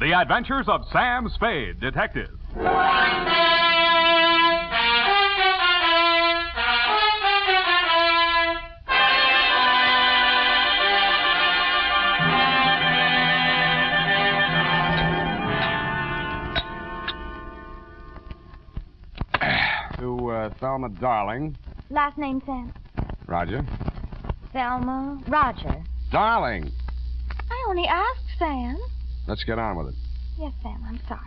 The Adventures of Sam Spade, Detective. Thelma Darling. Last name, Sam? Roger. Thelma Roger. Darling. I only asked, Sam. Let's get on with it. Yes, Sam, I'm sorry.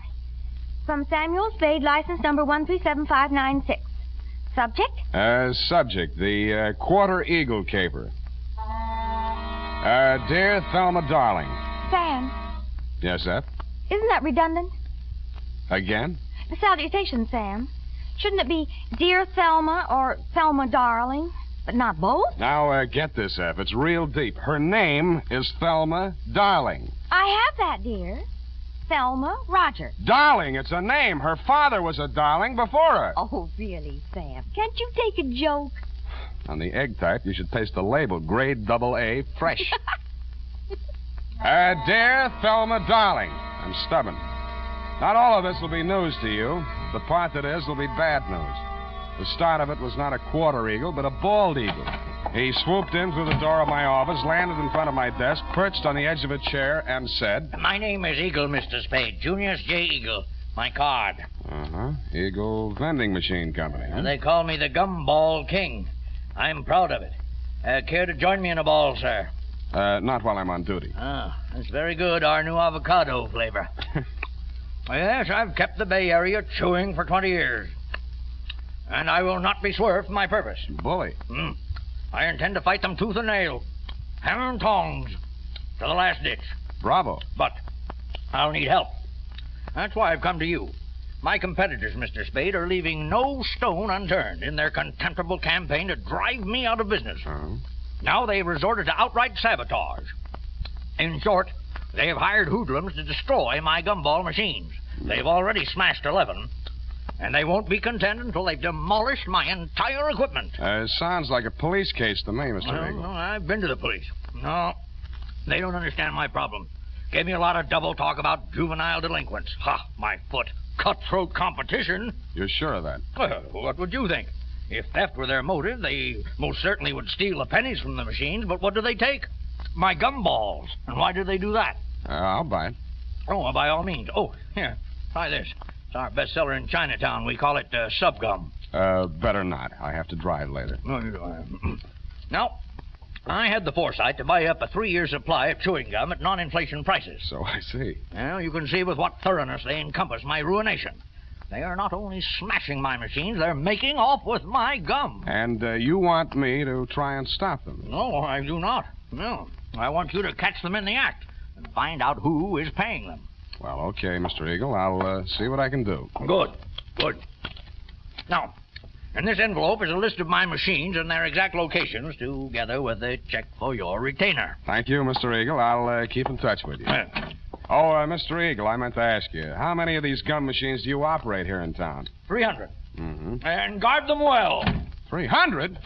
From Samuel Spade, license number 1375596. Subject? Subject, the Quarter Eagle caper. Dear Thelma Darling. Sam. Yes, Eph? Isn't that redundant? Again? The salutation, Sam. Shouldn't it be Dear Thelma or Thelma Darling, but not both? Now, get this, Eph. It's real deep. Her name is Thelma Darling. I have that, dear. Thelma Roger. Darling, it's a name. Her father was a darling before her. Oh, really, Sam? Can't you take a joke? On the egg type, you should taste the label, grade AA, fresh. Dear Thelma Darling, I'm stubborn. Not all of this will be news to you. The part that is will be bad news. The start of it was not a quarter eagle, but a bald eagle. He swooped in through the door of my office, landed in front of my desk, perched on the edge of a chair, and said... My name is Eagle, Mr. Spade. Junius J. Eagle. My card. Uh-huh. Eagle Vending Machine Company. Huh? They call me the Gumball King. I'm proud of it. Care to join me in a ball, sir? Not while I'm on duty. Ah, that's very good. Our new avocado flavor. Yes, I've kept the Bay Area chewing for 20 years. And I will not be swerved from my purpose. Bully. I intend to fight them tooth and nail. Hammer and tongs. To the last ditch. Bravo. But I'll need help. That's why I've come to you. My competitors, Mr. Spade, are leaving no stone unturned in their contemptible campaign to drive me out of business. Uh-huh. Now they've resorted to outright sabotage. In short, they have hired hoodlums to destroy my gumball machines. They've already smashed 11, and they won't be content until they've demolished my entire equipment. Sounds like a police case to me, Mr. Eagle. No, I've been to the police. No, they don't understand my problem. Gave me a lot of double talk about juvenile delinquents. Ha, my foot. Cutthroat competition. You're sure of that? Well, what would you think? If theft were their motive, they most certainly would steal the pennies from the machines, but what do they take? My gumballs. And why do they do that? I'll buy it. Oh, well, by all means. Oh, here, try this. It's our bestseller in Chinatown. We call it Subgum. Better not. I have to drive later. No, you don't. Now, I had the foresight to buy up a 3-year supply of chewing gum at non-inflation prices. So I see. Well, you can see with what thoroughness they encompass my ruination. They are not only smashing my machines, they're making off with my gum. And you want me to try and stop them? No, I do not. No. I want you to catch them in the act and find out who is paying them. Well, okay, Mr. Eagle. I'll see what I can do. Good. Now, in this envelope is a list of my machines and their exact locations, together with a check for your retainer. Thank you, Mr. Eagle. I'll keep in touch with you. Mr. Eagle, I meant to ask you, how many of these gum machines do you operate here in town? 300. Mm-hmm. And guard them well. 300?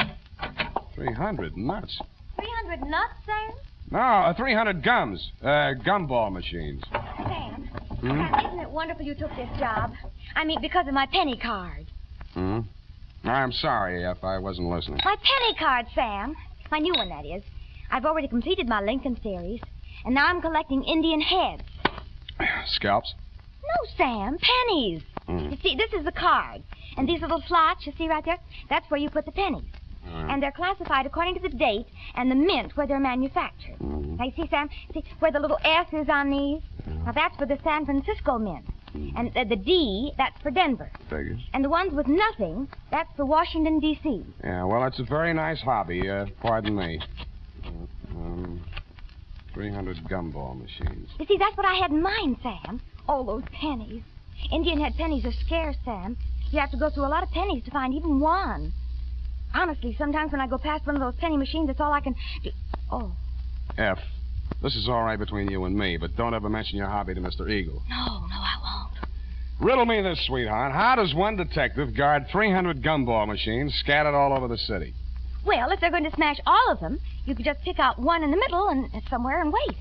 300 nuts. 300 nuts, Sam? No, 300 gums. Gumball machines. Sam, Hmm? isn't it wonderful you took this job? I mean, because of my penny card. Hmm? I'm sorry if I wasn't listening. My penny card, Sam. My new one, that is. I've already completed my Lincoln series, and now I'm collecting Indian heads. Scalps? No, Sam, pennies. You see, this is the card. And these little slots you see right there, that's where you put the pennies. And they're classified according to the date and the mint where they're manufactured. Now, you see, Sam, see where the little S is on these? Now, that's for the San Francisco mint. And the D, that's for Denver. Figures. And the ones with nothing, that's for Washington, D.C. Yeah, well, it's a very nice hobby. Pardon me. 300 gumball machines. You see, that's what I had in mind, Sam. All those pennies. Indian head pennies are scarce, Sam. You have to go through a lot of pennies to find even one. Honestly, sometimes when I go past one of those penny machines, that's all I can do. Oh. F, this is all right between you and me, but don't ever mention your hobby to Mr. Eagle. No, I won't. Riddle me this, sweetheart. How does one detective guard 300 gumball machines scattered all over the city? Well, if they're going to smash all of them, you could just pick out one in the middle and somewhere and wait.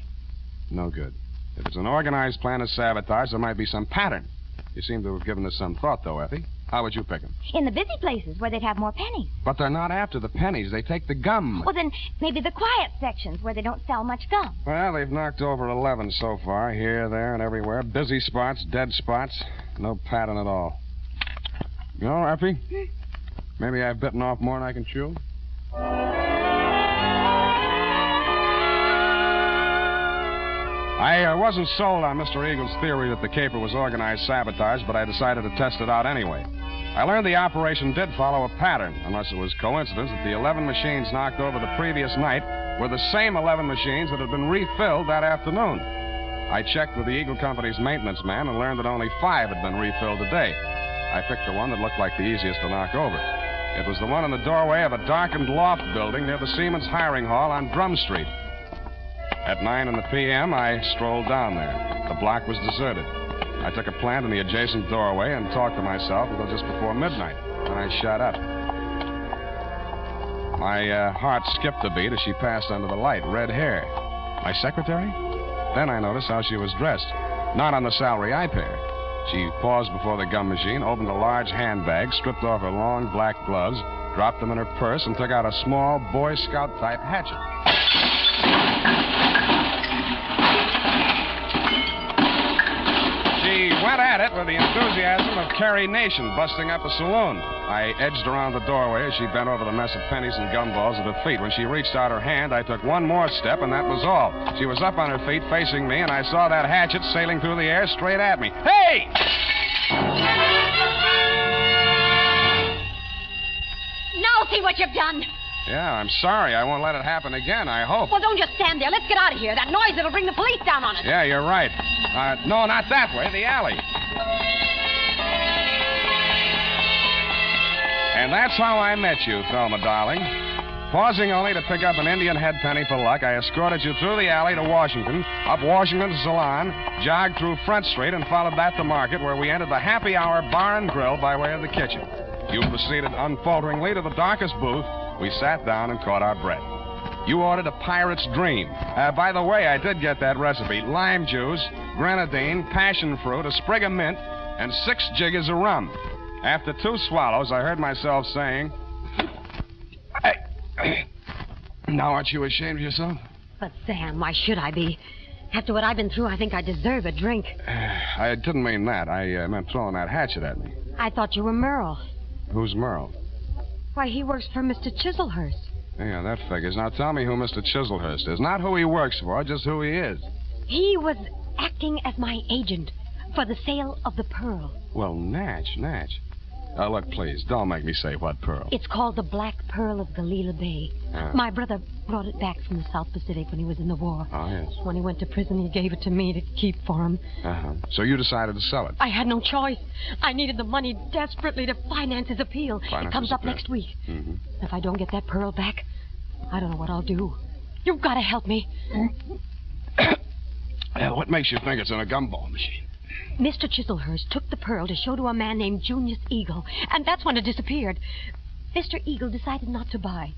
No good. If it's an organized plan of sabotage, there might be some pattern. You seem to have given this some thought, though, Effie. How would you pick them? In the busy places where they'd have more pennies. But they're not after the pennies. They take the gum. Well, then maybe the quiet sections where they don't sell much gum. Well, they've knocked over 11 so far, here, there, and everywhere. Busy spots, dead spots. No pattern at all. You know, Effie, maybe I've bitten off more than I can chew. I wasn't sold on Mr. Eagle's theory that the caper was organized sabotage, but I decided to test it out anyway. I learned the operation did follow a pattern, unless it was coincidence that the 11 machines knocked over the previous night were the same 11 machines that had been refilled that afternoon. I checked with the Eagle Company's maintenance man and learned that only 5 had been refilled today. I picked the one that looked like the easiest to knock over. It was the one in the doorway of a darkened loft building near the Siemens Hiring Hall on Drum Street. At 9 in the p.m., I strolled down there. The block was deserted. I took a plant in the adjacent doorway and talked to myself until just before midnight. Then I shut up. My heart skipped a beat as she passed under the light. Red hair. My secretary? Then I noticed how she was dressed. Not on the salary I pay her. She paused before the gum machine, opened a large handbag, stripped off her long black gloves, dropped them in her purse, and took out a small Boy Scout-type hatchet. She went at it with the enthusiasm of Carrie Nation busting up a saloon. I edged around the doorway as she bent over the mess of pennies and gumballs at her feet. When she reached out her hand, I took one more step, and that was all. She was up on her feet, facing me, and I saw that hatchet sailing through the air straight at me. Hey! Now see what you've done. Yeah, I'm sorry. I won't let it happen again, I hope. Well, don't just stand there. Let's get out of here. That noise, it'll bring the police down on us. Yeah, you're right. No, not that way. The alley. And that's how I met you, Thelma, darling. Pausing only to pick up an Indian head penny for luck, I escorted you through the alley to Washington, up Washington to Salon, jogged through Front Street, and followed that to Market, where we entered the Happy Hour Bar and Grill by way of the kitchen. You proceeded unfalteringly to the darkest booth. We sat down and caught our breath. You ordered a pirate's dream. By the way, I did get that recipe. Lime juice, grenadine, passion fruit, a sprig of mint, and 6 jiggers of rum. After 2 swallows, I heard myself saying, now aren't you ashamed of yourself? But, Sam, why should I be? After what I've been through, I think I deserve a drink. I didn't mean that. I meant throwing that hatchet at me. I thought you were Merle. Who's Merle? Why, he works for Mr. Chislehurst. Yeah, that figures. Now tell me who Mr. Chislehurst is. Not who he works for, just who he is. He was acting as my agent for the sale of the pearl. Well, Natch. Look, please, don't make me say what pearl. It's called the Black Pearl of Galila Bay. My brother brought it back from the South Pacific when he was in the war. Oh, yes. When he went to prison, he gave it to me to keep for him. Uh-huh. So you decided to sell it? I had no choice. I needed the money desperately to finance his appeal. It comes up next week. Mm-hmm. If I don't get that pearl back, I don't know what I'll do. You've got to help me. What makes you think it's in a gumball machine? Mr. Chislehurst took the pearl to show to a man named Junius Eagle, and that's when it disappeared. Mr. Eagle decided not to buy.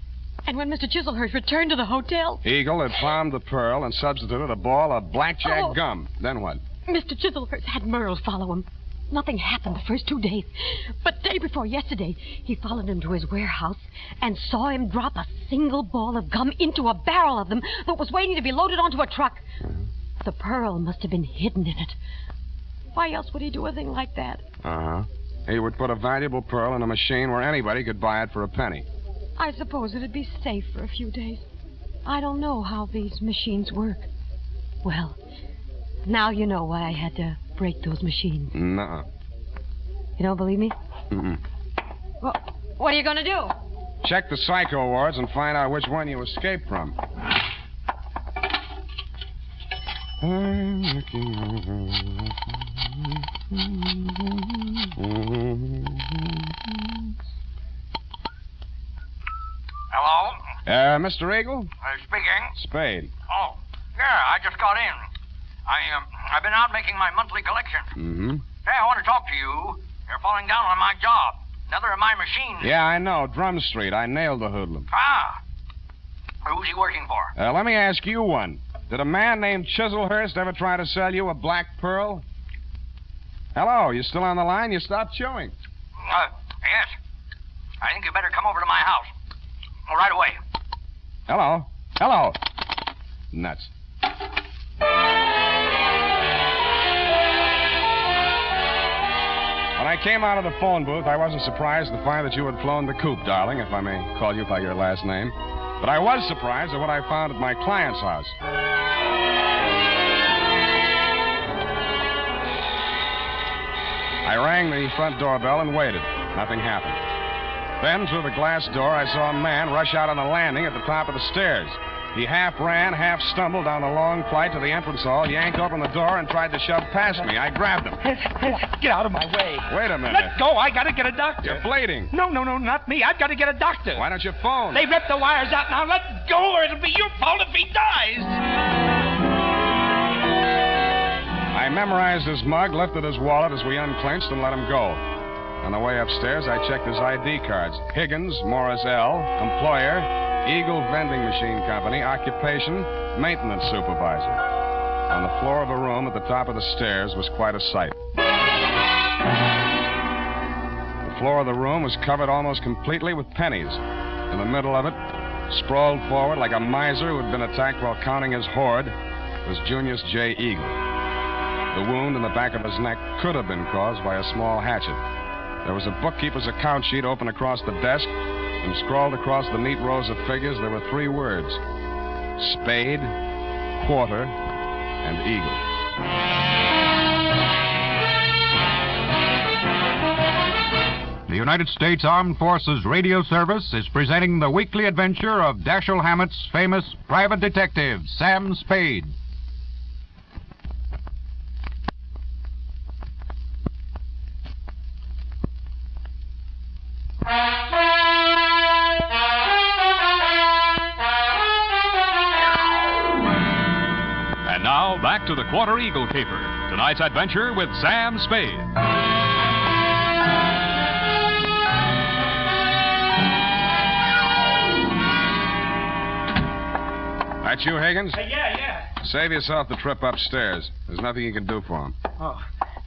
And when Mr. Chislehurst returned to the hotel... Eagle had found the pearl and substituted a ball of blackjack gum. Then what? Mr. Chislehurst had Merle follow him. Nothing happened the first 2 days. But day before yesterday, he followed him to his warehouse and saw him drop a single ball of gum into a barrel of them that was waiting to be loaded onto a truck. Mm-hmm. The pearl must have been hidden in it. Why else would he do a thing like that? Uh-huh. He would put a valuable pearl in a machine where anybody could buy it for a penny. I suppose it'd be safe for a few days. I don't know how these machines work. Well, now you know why I had to break those machines. Nuh-uh. You don't believe me? Mm-mm. Well, what are you going to do? Check the psycho wards and find out which one you escaped from. Hello? Mr. Eagle? Speaking. Spade. Oh, yeah, I just got in. I've been out making my monthly collection. Mm-hmm. Hey, I want to talk to you. You're falling down on my job. Another of my machines. Yeah, I know. Drum Street. I nailed the hoodlum. Ah. Who's he working for? Let me ask you one. Did a man named Chislehurst ever try to sell you a black pearl? Hello, you still on the line? You stopped chewing. Yes. I think you better come over to my house. Right away. Hello. Hello. Nuts. When I came out of the phone booth, I wasn't surprised to find that you had flown the coop, darling, if I may call you by your last name. But I was surprised at what I found at my client's house. I rang the front doorbell and waited. Nothing happened. Then, through the glass door, I saw a man rush out on the landing at the top of the stairs. He half ran, half stumbled down the long flight to the entrance hall, yanked open the door, and tried to shove past me. I grabbed him. Get out of my way. Wait a minute. Let go. I got to get a doctor. You're bleeding. No, not me. I've got to get a doctor. Why don't you phone? They ripped the wires out now. Let go, or it'll be your fault if he dies. I memorized his mug, lifted his wallet as we unclinched, and let him go. On the way upstairs, I checked his ID cards. Higgins, Morris L., employer, Eagle Vending Machine Company, occupation, maintenance supervisor. On the floor of a room at the top of the stairs was quite a sight. The floor of the room was covered almost completely with pennies. In the middle of it, sprawled forward like a miser who had been attacked while counting his hoard, was Junius J. Eagle. The wound in the back of his neck could have been caused by a small hatchet. There was a bookkeeper's account sheet open across the desk, and scrawled across the neat rows of figures there were 3 words: Spade, Quarter, and Eagle. The United States Armed Forces Radio Service is presenting the weekly adventure of Dashiell Hammett's famous private detective, Sam Spade. And now, back to the Quarter Eagle Caper. Tonight's adventure with Sam Spade. That you, Higgins? Yeah. Save yourself the trip upstairs. There's nothing you can do for him. Oh,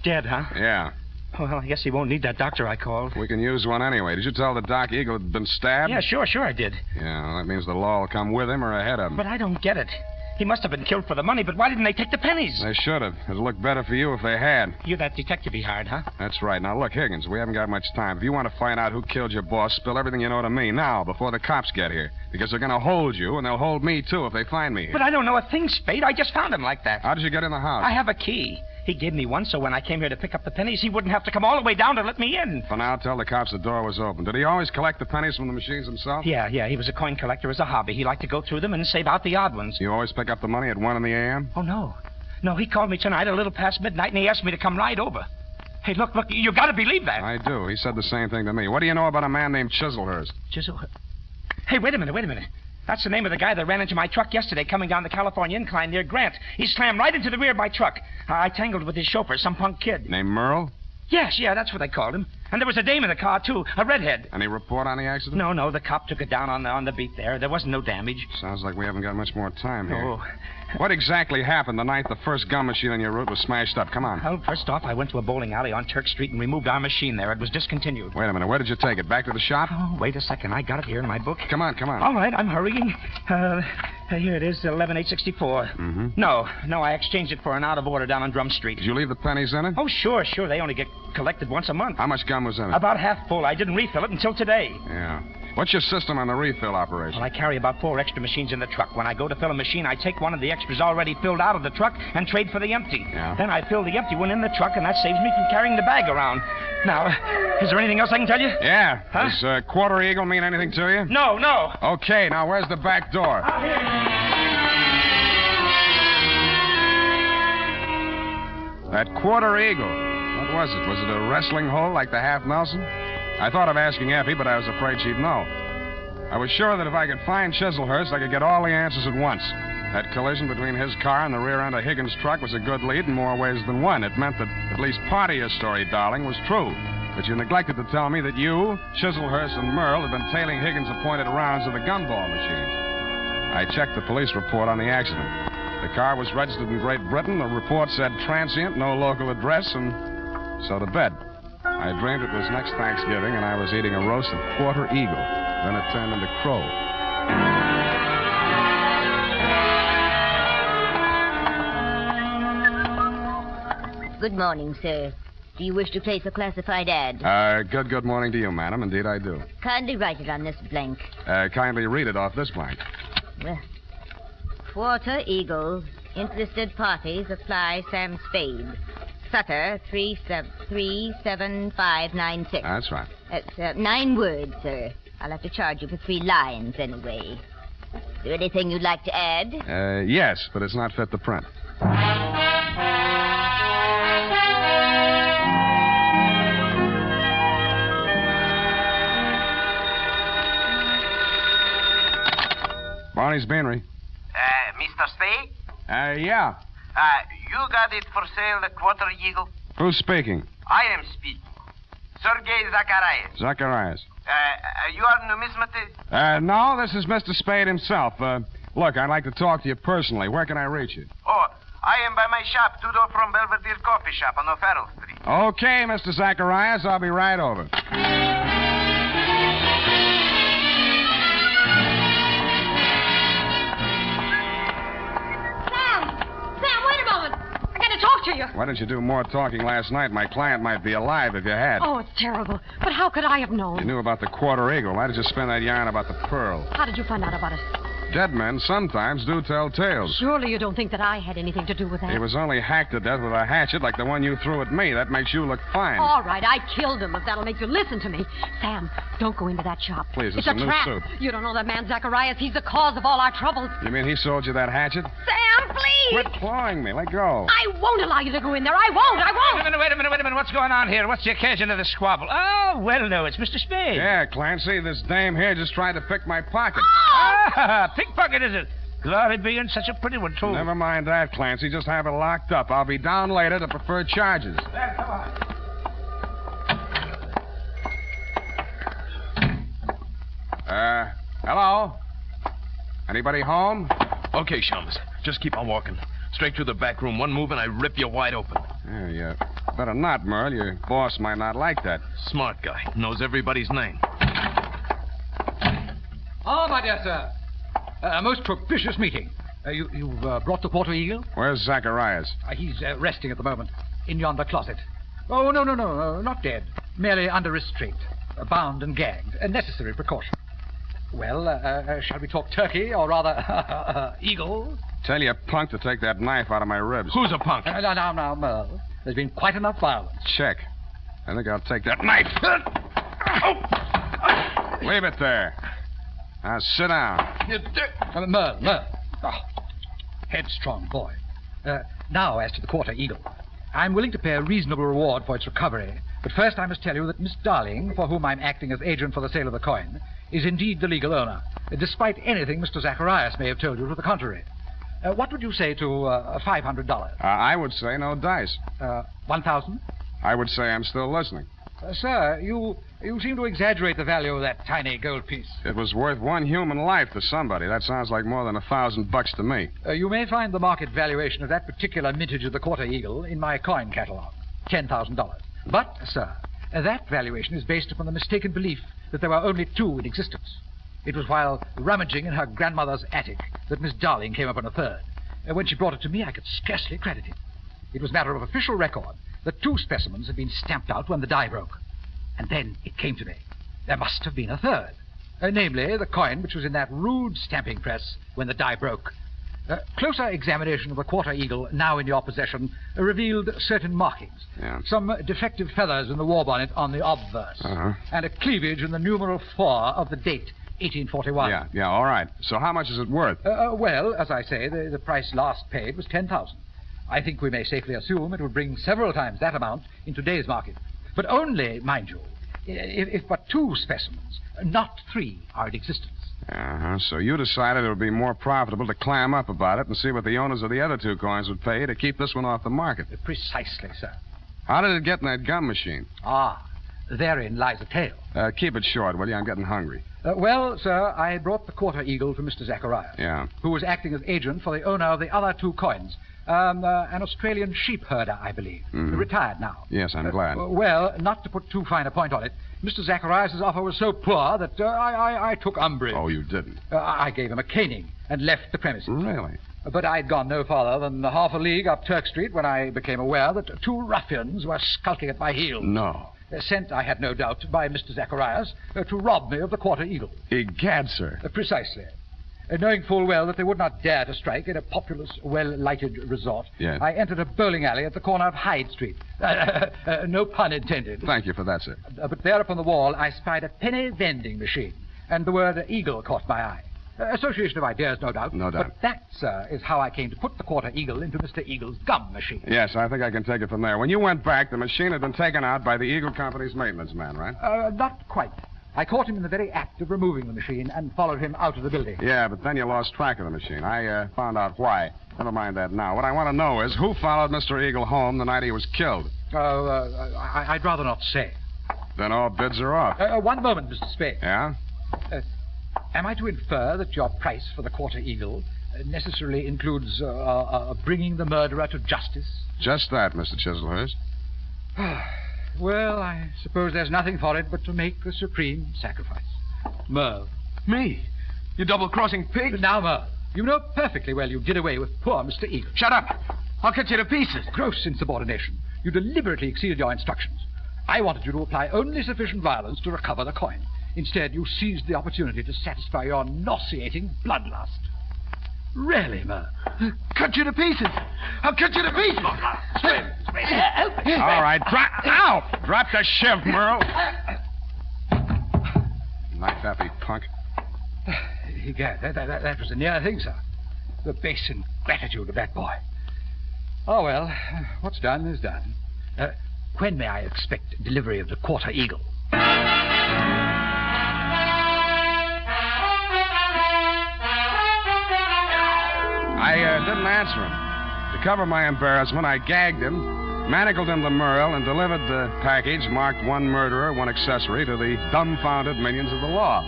dead, huh? Yeah. Well, I guess he won't need that doctor I called. We can use one anyway. Did you tell the doc Eagle had been stabbed? Yeah, sure I did. Yeah, well, that means the law will come with him or ahead of him. But I don't get it. He must have been killed for the money, but why didn't they take the pennies? They should have. It'd look better for you if they had. You're that detective-y hard, huh? That's right. Now, look, Higgins, we haven't got much time. If you want to find out who killed your boss, spill everything you know to me now, before the cops get here. Because they're going to hold you, and they'll hold me, too, if they find me here. But I don't know a thing, Spade. I just found him like that. How did you get in the house? I have a key. He gave me one, so when I came here to pick up the pennies, he wouldn't have to come all the way down to let me in. For now, tell the cops the door was open. Did he always collect the pennies from the machines himself? Yeah. He was a coin collector as a hobby. He liked to go through them and save out the odd ones. You always pick up the money at 1 in the a.m.? Oh, no. No, he called me tonight a little past midnight, and he asked me to come right over. Hey, look, you got to believe that. I do. He said the same thing to me. What do you know about a man named Chislehurst? Hey, wait a minute. That's the name of the guy that ran into my truck yesterday coming down the California incline near Grant. He slammed right into the rear of my truck. I tangled with his chauffeur, some punk kid. Named Merle? Yes, that's what they called him. And there was a dame in the car, too, a redhead. Any report on the accident? No, the cop took it down on the beat there. There wasn't no damage. Sounds like we haven't got much more time here. Oh. What exactly happened the night the first gum machine on your route was smashed up? Come on. Well, first off, I went to a bowling alley on Turk Street and removed our machine there. It was discontinued. Wait a minute. Where did you take it? Back to the shop? Oh, wait a second. I got it here in my book. Come on. All right, I'm hurrying. Here it is, 11864. Mm-hmm. No, I exchanged it for an out of order down on Drum Street. Did you leave the pennies in it? Oh, sure. They only get collected once a month. How much gum was in it? About half full. I didn't refill it until today. Yeah. What's your system on the refill operation? Well, I carry about 4 extra machines in the truck. When I go to fill a machine, I take one of the extras already filled out of the truck and trade for the empty. Yeah. Then I fill the empty one in the truck, and that saves me from carrying the bag around. Now, is there anything else I can tell you? Yeah. Huh? Does Quarter Eagle mean anything to you? No. Okay, now where's the back door? Out here. That Quarter Eagle. What was it? Was it a wrestling hole like the Half Nelson? I thought of asking Effie, but I was afraid she'd know. I was sure that if I could find Chislehurst, I could get all the answers at once. That collision between his car and the rear end of Higgins' truck was a good lead in more ways than one. It meant that at least part of your story, darling, was true. But you neglected to tell me that you, Chislehurst, and Merle had been tailing Higgins' appointed rounds of the gumball machines. I checked the police report on the accident. The car was registered in Great Britain. The report said transient, no local address, and so to bed. I dreamed it was next Thanksgiving, and I was eating a roasted quarter eagle. Then it turned into crow. Good morning, sir. Do you wish to place a classified ad? Good morning to you, madam. Indeed, I do. Kindly write it on this blank. Kindly read it off this blank. Well, Quarter Eagle. Interested parties apply Sam Spade. Sutter 37596. That's right. That's 9 words, sir. I'll have to charge you for 3 lines anyway. Is there anything you'd like to add? Yes, but it's not fit to print. Barney's Beanery. Mr. Spade? Yeah. You got it for sale, the Quarter Eagle? Who's speaking? I am speaking. Sergei Zacharias. Zacharias. You are numismatist? No, this is Mr. Spade himself. Look, I'd like to talk to you personally. Where can I reach you? Oh, I am by my shop, 2 doors from Belvedere Coffee Shop on O'Farrell Street. Okay, Mr. Zacharias, I'll be right over. Talk to you. Why didn't you do more talking last night? My client might be alive if you had. Oh, it's terrible. But how could I have known? You knew about the Quarter Eagle. Why did you spin that yarn about the pearl? How did you find out about it? Dead men sometimes do tell tales. Surely you don't think that I had anything to do with that? He was only hacked to death with a hatchet like the one you threw at me. That makes you look fine. All right, I killed him, if that'll make you listen to me. Sam, don't go into that shop. Please, it's a new trap. suit. You don't know that man Zacharias. He's the cause of all our troubles. You mean he sold you that hatchet? Sam, please! Quit clawing me. Let go. I won't allow you to go in there. I won't. Wait a minute. What's going on here? What's the occasion of the squabble? Oh, well, no, it's Mr. Spade. Yeah, Clancy, this dame here just tried to pick my pocket. Pickpocket, is it? Glory be, and such a pretty one, too. Never mind that, Clancy. Just have it locked up. I'll be down later to preferred charges. There, come on. Hello? Anybody home? Okay, chums. Just keep on walking. Straight through the back room. One move and I rip you wide open. Yeah, you better not, Merle. Your boss might not like that. Smart guy. Knows everybody's name. Ah, my dear sir. A most propitious meeting. You've brought the Quarter Eagle? Where's Zacharias? He's resting at the moment in yonder closet. Oh, no, not dead. Merely under restraint. Bound and gagged. A necessary precaution. Well, shall we talk turkey, or rather, eagle? Tell your punk to take that knife out of my ribs. Who's a punk? Now, Merle. There's been quite enough violence. Check. I think I'll take that knife. Leave it there. Now, sit down. Merle. Oh, headstrong boy. Now, as to the Quarter Eagle. I'm willing to pay a reasonable reward for its recovery. But first I must tell you that Miss Darling, for whom I'm acting as agent for the sale of the coin, is indeed the legal owner, despite anything Mr. Zacharias may have told you to the contrary. What would you say to $500? I would say no dice. 1,000? I would say I'm still listening. Sir, you seem to exaggerate the value of that tiny gold piece. It was worth one human life to somebody. That sounds like more than $1,000 to me. You may find the market valuation of that particular mintage of the Quarter Eagle in my coin catalog, $10,000. But, sir, that valuation is based upon the mistaken belief that there were only 2 in existence. It was while rummaging in her grandmother's attic that Miss Darling came upon a third. When she brought it to me, I could scarcely credit it. It was matter of official record that 2 specimens had been stamped out when the die broke. And then it came to me. There must have been a third. Namely, the coin which was in that rude stamping press when the die broke. Closer examination of the Quarter Eagle, now in your possession, revealed certain markings. Yeah. Some defective feathers in the war bonnet on the obverse. And a cleavage in the numeral 4 of the date, 1841. Yeah, all right. So how much is it worth? Well, as I say, the price last paid was $10,000. I think we may safely assume it would bring several times that amount in today's market. But only, mind you, if but 2 specimens, not 3, are in existence. So you decided it would be more profitable to clam up about it and see what the owners of the other 2 coins would pay to keep this one off the market. Precisely, sir. How did it get in that gum machine? Therein lies the tale. Keep it short, will you? I'm getting hungry. Well, sir, I brought the quarter eagle from Mr. Zacharias. Yeah. Who was acting as agent for the owner of the other 2 coins. An Australian sheep herder, I believe. Retired now. Yes, I'm glad. Well, not to put too fine a point on it, Mr. Zacharias' offer was so poor that I took umbrage. Oh, you didn't? I gave him a caning and left the premises. Really? But I'd gone no farther than half a league up Turk Street when I became aware that 2 ruffians were skulking at my heels. No. Sent, I had no doubt, by Mr. Zacharias to rob me of the quarter eagle. Egad, sir. Precisely. Knowing full well that they would not dare to strike in a populous, well-lighted resort, yes. I entered a bowling alley at the corner of Hyde Street. No pun intended. Thank you for that, sir. But there upon the wall I spied a penny vending machine, and the word eagle caught my eye. Association of ideas, no doubt. No doubt. But that, sir, is how I came to put the quarter eagle into Mr. Eagle's gum machine. Yes, I think I can take it from there. When you went back, the machine had been taken out by the Eagle Company's maintenance man, right? Not quite. I caught him in the very act of removing the machine and followed him out of the building. Yeah, but then you lost track of the machine. I found out why. Never mind that now. What I want to know is who followed Mr. Eagle home the night he was killed? I'd rather not say. Then all bids are off. One moment, Mr. Spade. Yeah? Am I to infer that your price for the quarter eagle necessarily includes bringing the murderer to justice? Just that, Mr. Chislehurst. Well, I suppose there's nothing for it but to make the supreme sacrifice. Merle. Me? You double-crossing pig? Now, Merle, you know perfectly well you did away with poor Mr. Eagle. Shut up. I'll cut you to pieces. Gross insubordination. You deliberately exceeded your instructions. I wanted you to apply only sufficient violence to recover the coin. Instead, you seized the opportunity to satisfy your nauseating bloodlust. Really, Merle? Cut you to pieces. I'll cut you to pieces. All right, drop the shiv, Merle. Nice happy punk. Egad, that was a near thing, sir. The base ingratitude of that boy. Oh, well, what's done is done. When may I expect delivery of the quarter eagle? I didn't answer him. To cover my embarrassment, I gagged him, manacled him to Merle, and delivered the package marked 1 murderer, 1 accessory to the dumbfounded minions of the law.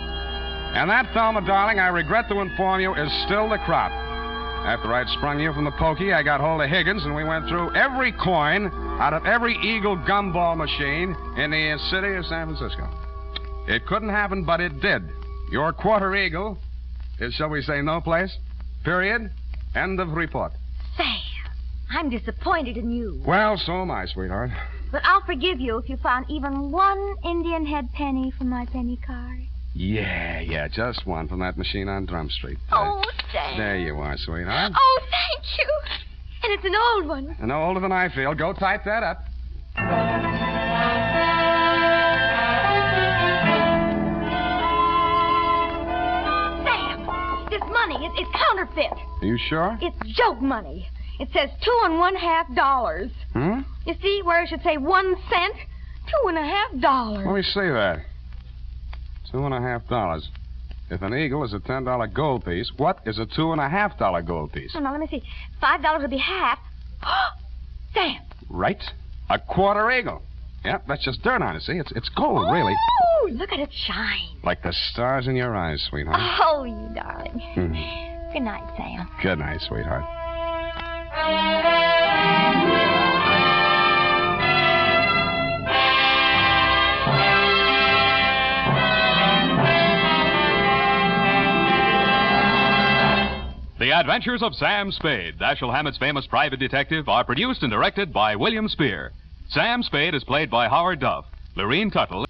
And that, Thelma, darling, I regret to inform you, is still the crop. After I'd sprung you from the pokey, I got hold of Higgins, and we went through every coin out of every Eagle gumball machine in the city of San Francisco. It couldn't happen, but it did. Your quarter eagle is, shall we say, no place, period, end of report. Sam, I'm disappointed in you. Well, so am I, sweetheart. But I'll forgive you if you found even 1 Indian head penny from my penny card. Yeah, just 1 from that machine on Drum Street. Oh, Sam. There you are, sweetheart. Oh, thank you. And it's an old one. No older than I feel. Go type that up. Sam, this money, it's counterfeit. Are you sure? It's joke money. It says $2.50. You see where it should say 1 cent? $2.50. Let me see that. $2.50. If an eagle is a $10 gold piece, what is a $2.50 gold piece? Oh, now, let me see. $5 would be half. Sam. Right. A quarter eagle. Yep, that's just dirt on it, see? It's gold, really. Oh, look at it shine. Like the stars in your eyes, sweetheart. Oh, you darling. Good night, Sam. Good night, sweetheart. The Adventures of Sam Spade, Dashiell Hammett's famous private detective, are produced and directed by William Spier. Sam Spade is played by Howard Duff. Lurene Tuttle